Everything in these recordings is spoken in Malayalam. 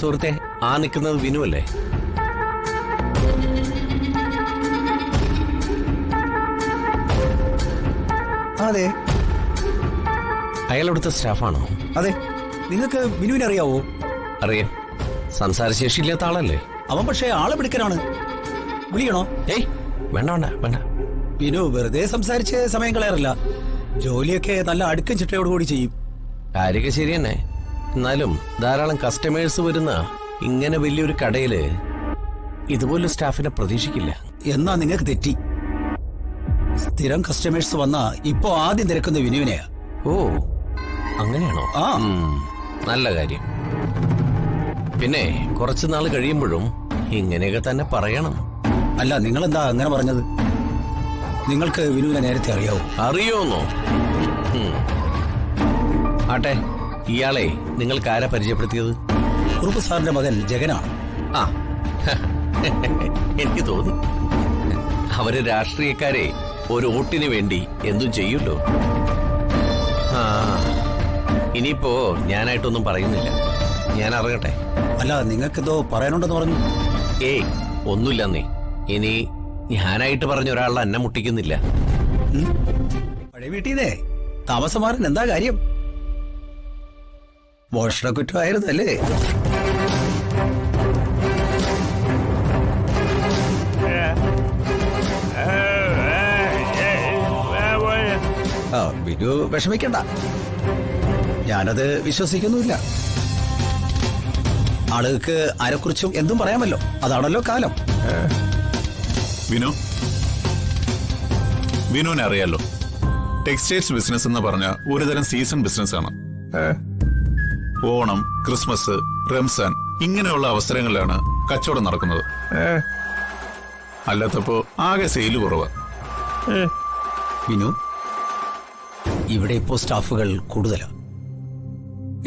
സുഹൃത്തെ, ആ നിൽക്കുന്നത് വിനു അല്ലേ? അതെ. അയാൾ ഇവിടുത്തെ സ്റ്റാഫാണോ? അതെ. നിങ്ങൾക്ക് വിനുവിനെ അറിയാവോ? അറിയാം. സംസാരശേഷിയില്ലാത്ത ആളല്ലേ അവൻ? പക്ഷേ ആളെ പിടിക്കനാണ്. വിളിക്കണോ? ഏയ് വേണ്ട വേണ്ട വേണ്ട. വിനു വെറുതെ സംസാരിച്ച് സമയം കളയാറില്ല. ജോലിയൊക്കെ നല്ല അടുക്കും ചിട്ടയോടുകൂടി ചെയ്യും. കാര്യമൊക്കെ ശരി തന്നെ. എന്നാലും ധാരാളം കസ്റ്റമേഴ്സ് വരുന്ന ഇങ്ങനെ വലിയൊരു കടയില് ഇതുപോലൊരു സ്റ്റാഫിനെ പ്രതീക്ഷിക്കില്ല. എന്നാ നിങ്ങൾക്ക് തെറ്റി. സ്ഥിരം കസ്റ്റമേഴ്സ് വന്നാ ഇപ്പോ ആദ്യം തിരക്കുന്ന വിനുവിനെയാ. ഓ അങ്ങനെയാണോ? ആ, നല്ല കാര്യം. പിന്നെ കുറച്ചു നാൾ കഴിയുമ്പോഴും ഇങ്ങനെയൊക്കെ തന്നെ പറയണം. അല്ല, നിങ്ങളെന്താ അങ്ങനെ പറഞ്ഞത്? നിങ്ങൾക്ക് വിനുവിനെ നേരത്തെ അറിയാവോ? അറിയോന്നോ? ആട്ടെ, ഇയാളെ നിങ്ങൾക്ക് ആരാ പരിചയപ്പെടുത്തിയത്? കുറുപ്പ് സാറിന്റെ മകൻ ജഗനാണ്. ആ എനിക്ക് തോന്നി. അവര് രാഷ്ട്രീയക്കാരെ ഒരു വോട്ടിന് വേണ്ടി എന്തും ചെയ്യൂല്ലോ. ആ ഇനിയിപ്പോ ഞാനായിട്ടൊന്നും പറയുന്നില്ല. ഞാൻ അറിയട്ടെ. അല്ല, നിങ്ങൾക്കെന്തോ പറയാനുണ്ടെന്ന് പറഞ്ഞു. ഏയ് ഒന്നുമില്ലെന്നേ. ഇനി ഞാനായിട്ട് പറഞ്ഞ ഒരാളെ എന്നെ മുട്ടിക്കുന്നില്ല. പഴയ വീട്ടീന്നേ താമസം മാറാൻ എന്താ കാര്യം? മോഷണക്കുറ്റമായിരുന്നു അല്ലേ? ആ, ബിനു വിഷമിക്കണ്ട. ഞാനത് വിശ്വസിക്കുന്നുമില്ല. ആളുകൾക്ക് ആരെക്കുറിച്ചും എന്തും പറയാമല്ലോ. അതാണല്ലോ കാലം. വിനുവിനെ അറിയാലോ. ടെക്സ്റ്റൈൽസ് ബിസിനസ് എന്ന് പറഞ്ഞ ഒരുതരം സീസൺ ബിസിനസ് ആണ്. ഓണം, ക്രിസ്മസ്, റംസാൻ ഇങ്ങനെയുള്ള അവസരങ്ങളിലാണ് കച്ചവടം നടക്കുന്നത്. അല്ലാത്തപ്പോ ആകെ സെയില് കുറവാ. വിനു, ഇവിടെ ഇപ്പോ സ്റ്റാഫുകൾ കൂടുതലാണ്.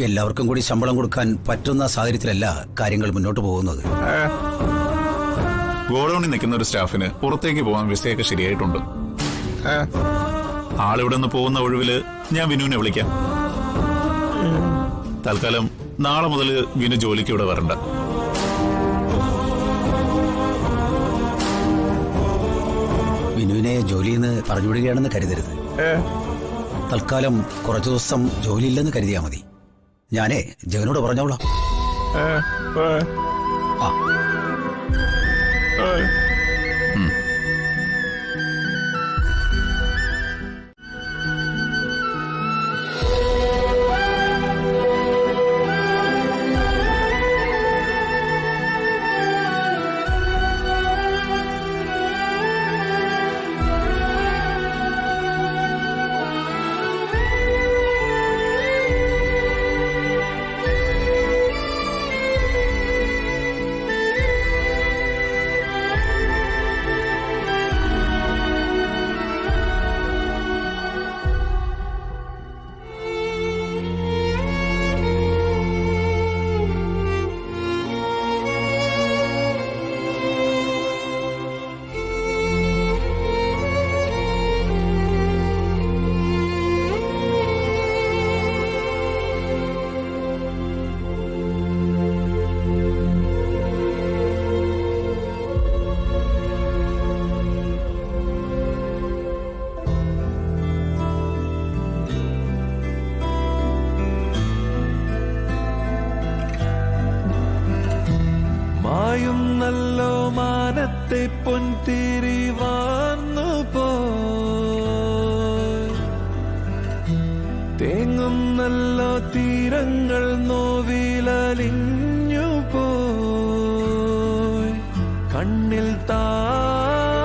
എല്ലാവർക്കും കൂടി ശമ്പളം കൊടുക്കാൻ പറ്റുന്ന സാഹചര്യത്തിലല്ല കാര്യങ്ങൾ മുന്നോട്ട് പോകുന്നത്. ഗോഡൌണിൽ നിൽക്കുന്ന ഒരു സ്റ്റാഫിന് പുറത്തേക്ക് പോകാൻ വിസയൊക്കെ ശരിയായിട്ടുണ്ട്. ആളിവിടെ നിന്ന് പോകുന്ന ഒഴിവില് ഞാൻ വിനുവിനെ വിളിക്കാം. തൽക്കാലം നാളെ മുതൽ വിനു ജോലിക്ക് ഇവിടെ വരണ്ട. വിനുവിനെ ജോലിയിൽ നിന്ന് പറഞ്ഞുവിടുകയാണെന്ന് കരുതരുത്. തൽക്കാലം കുറച്ചു ദിവസം ജോലിയില്ലെന്ന് കരുതിയാ മതി. ഞാനേ ജഗനോട് പറഞ്ഞോളാം. ആ, നല്ലോ മാനത്തെ പൊൻതിരി വന്നു പോയി, തേങ്ങുന്നല്ലോ തീരങ്ങൾ നോവിലലിഞ്ഞു പോയി, കണ്ണിൽ താനെ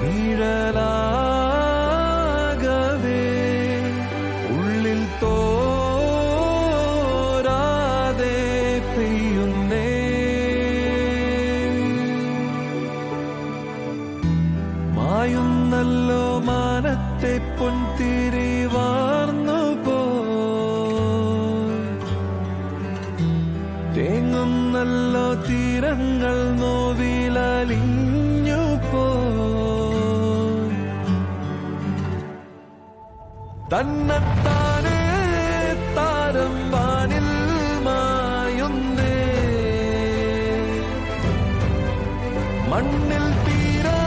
നിഴലാകവേ ഉള്ളിൽ തോരാതെ പെയ്യുന്നേ. മായുന്നല്ലോ മാനത്തെ പൊൻതിരി വാർന്നു പോയി, തേങ്ങുന്നല്ലോ തീരങ്ങൾ നോവിലലിഞ്ഞു പോയി, തന്നെത്താനെ താരം വാനിൽ മണ്ണിൽ തീരാ